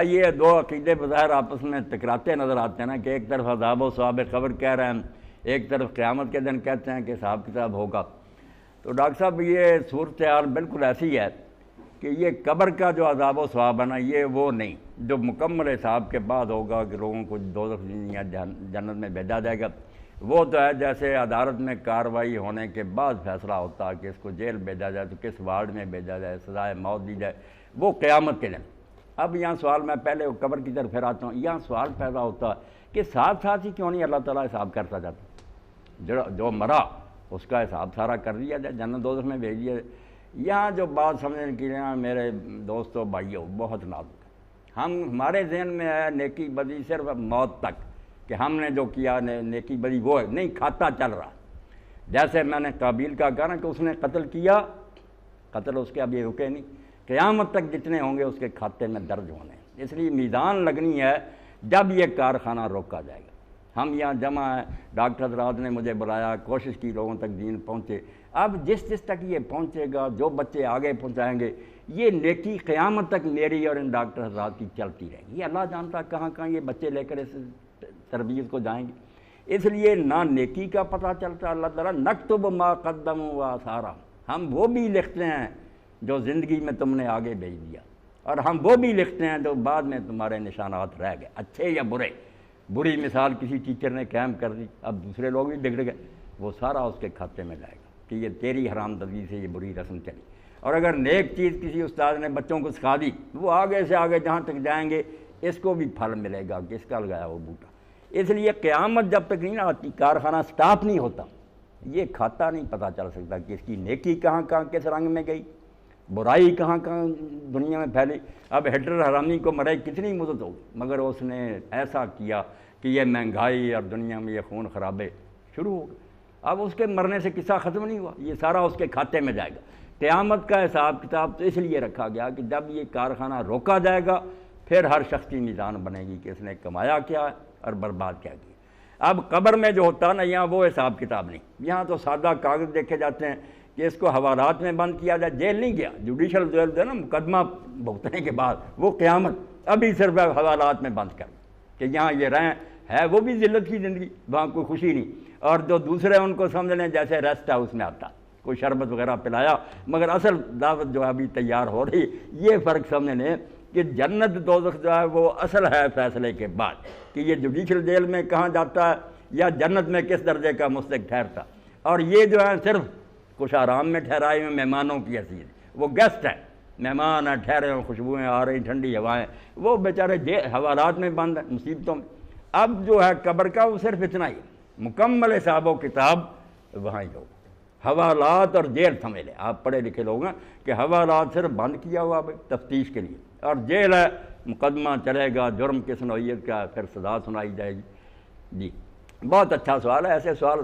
یہ دو عقیدے بظاہر آپس میں ٹکراتے نظر آتے ہیں نا، کہ ایک طرف عذاب و ثواب قبر کہہ رہے ہیں، ایک طرف قیامت کے دن کہتے ہیں کہ حساب کتاب ہوگا۔ تو ڈاکٹر صاحب یہ صورتحال بالکل ایسی ہے کہ یہ قبر کا جو عذاب و ثواب ہے نا، یہ وہ نہیں جو مکمل حساب کے بعد ہوگا کہ لوگوں کو دوزخ یا جنت میں بھیجا جائے گا۔ وہ تو ہے جیسے عدالت میں کارروائی ہونے کے بعد فیصلہ ہوتا ہے کہ اس کو جیل بھیجا جائے تو کس وارڈ میں بھیجا جائے، سزائے موت دی جائے، وہ قیامت کے دن۔ اب یہاں سوال، میں پہلے قبر کی طرف پھر آتا ہوں، یہاں سوال پیدا ہوتا ہے کہ ساتھ ساتھ ہی کیوں نہیں اللہ تعالیٰ حساب کرتا جاتا؟ جو مرا اس کا حساب سارا کر دیا جائے، جنت دوزخ میں بھیج دیا جائے۔ یہاں جو بات سمجھنے کی لیے میرے دوستوں بھائیوں بہت نازک ہے، ہمارے ذہن میں ہے نیکی بدی صرف موت تک، کہ ہم نے جو کیا نیکی بدی وہ ہے نہیں، کھاتا چل رہا۔ جیسے میں نے قابیل کا کہا نا کہ اس نے قتل کیا، قتل اس کے ابھی رکے نہیں، قیامت تک جتنے ہوں گے اس کے کھاتے میں درج ہونے ہیں۔ اس لیے میزان لگنی ہے جب یہ کارخانہ روکا جائے گا۔ ہم یہاں جمع ہیں، ڈاکٹر حضرات نے مجھے بلایا، کوشش کی لوگوں تک دین پہنچے۔ اب جس تک یہ پہنچے گا، جو بچے آگے پہنچائیں گے، یہ نیکی قیامت تک میری اور ان ڈاکٹر حضرات کی چلتی رہے گی۔ یہ اللہ جانتا کہاں کہاں یہ بچے لے کر اس تربیت کو جائیں گے۔ اس لیے نہ نیکی کا پتہ چلتا، اللہ تعالیٰ نکتب ما قدموا وآثارا، ہم وہ بھی لکھتے ہیں جو زندگی میں تم نے آگے بھیج دیا، اور ہم وہ بھی لکھتے ہیں جو بعد میں تمہارے نشانات رہ گئے، اچھے یا برے۔ بری مثال کسی ٹیچر نے قائم کر دی، اب دوسرے لوگ بھی بگڑ گئے، وہ سارا اس کے کھاتے میں جائے گا کہ یہ تیری حرامزادگی سے یہ بری رسم چلی۔ اور اگر نیک چیز کسی استاد نے بچوں کو سکھا دی، وہ آگے سے آگے جہاں تک جائیں گے اس کو بھی پھل ملے گا کہ اس کا لگایا وہ بوٹا۔ اس لیے قیامت جب تک نہیں آتی، کارخانہ سٹاپ نہیں ہوتا، یہ کھاتا نہیں پتہ چل سکتا کہ اس کی نیکی کہاں کہاں کس رنگ میں گئی، برائی کہاں کہاں دنیا میں پھیلی۔ اب ہٹلر حرامی کو مرے کتنی مدت ہو، مگر اس نے ایسا کیا کہ یہ مہنگائی اور دنیا میں یہ خون خرابے شروع ہو گئے۔ اب اس کے مرنے سے قصہ ختم نہیں ہوا، یہ سارا اس کے کھاتے میں جائے گا۔ قیامت کا حساب کتاب تو اس لیے رکھا گیا کہ جب یہ کارخانہ روکا جائے گا، پھر ہر شخص کی میزان بنے گی کہ اس نے کمایا کیا اور برباد کیا کیا۔ اب قبر میں جو ہوتا نا، یہاں وہ حساب کتاب نہیں، یہاں تو سادہ کاغذ دیکھے جاتے ہیں کہ اس کو حوالات میں بند کیا جائے، جیل نہیں گیا، جوڈیشل جیل جو ہے نا مقدمہ بھگتنے کے بعد، وہ قیامت، ابھی صرف حوالات میں بند کر کہ یہاں یہ رہیں، ہے وہ بھی ذلت کی زندگی، وہاں کوئی خوشی نہیں۔ اور جو دوسرے ان کو سمجھ لیں جیسے ریسٹ ہاؤس میں آتا، کوئی شربت وغیرہ پلایا، مگر اصل دعوت جو ہے ابھی تیار ہو رہی۔ یہ فرق سمجھ لیں کہ جنت دوزخ جو ہے وہ اصل ہے فیصلے کے بعد، کہ یہ جوڈیشل جیل میں کہاں جاتا ہے یا جنت میں کس درجے کا مستحق ٹھہرتا۔ اور یہ جو ہے صرف کچھ آرام میں ٹھہرائے ہوئے مہمانوں کی حیثیت، وہ گیسٹ ہیں، مہمان ہیں، ٹھہرے ہوئے، خوشبوئیں آ رہی، ٹھنڈی ہوائیں، وہ بیچارے حوالات میں بند ہیں، مصیبتوں میں۔ اب جو ہے قبر کا وہ صرف اتنا ہی، مکمل حساب و کتاب وہاں ہی ہوگا۔ حوالات اور جیل سمجھ لیں، آپ پڑھے لکھے لوگ ہیں کہ حوالات صرف بند کیا ہوا تفتیش کے لیے، اور جیل ہے مقدمہ چلے گا، جرم کس نوعیت کا، پھر سزا سنائی جائے گی۔ جی بہت اچھا سوال ہے، ایسے سوال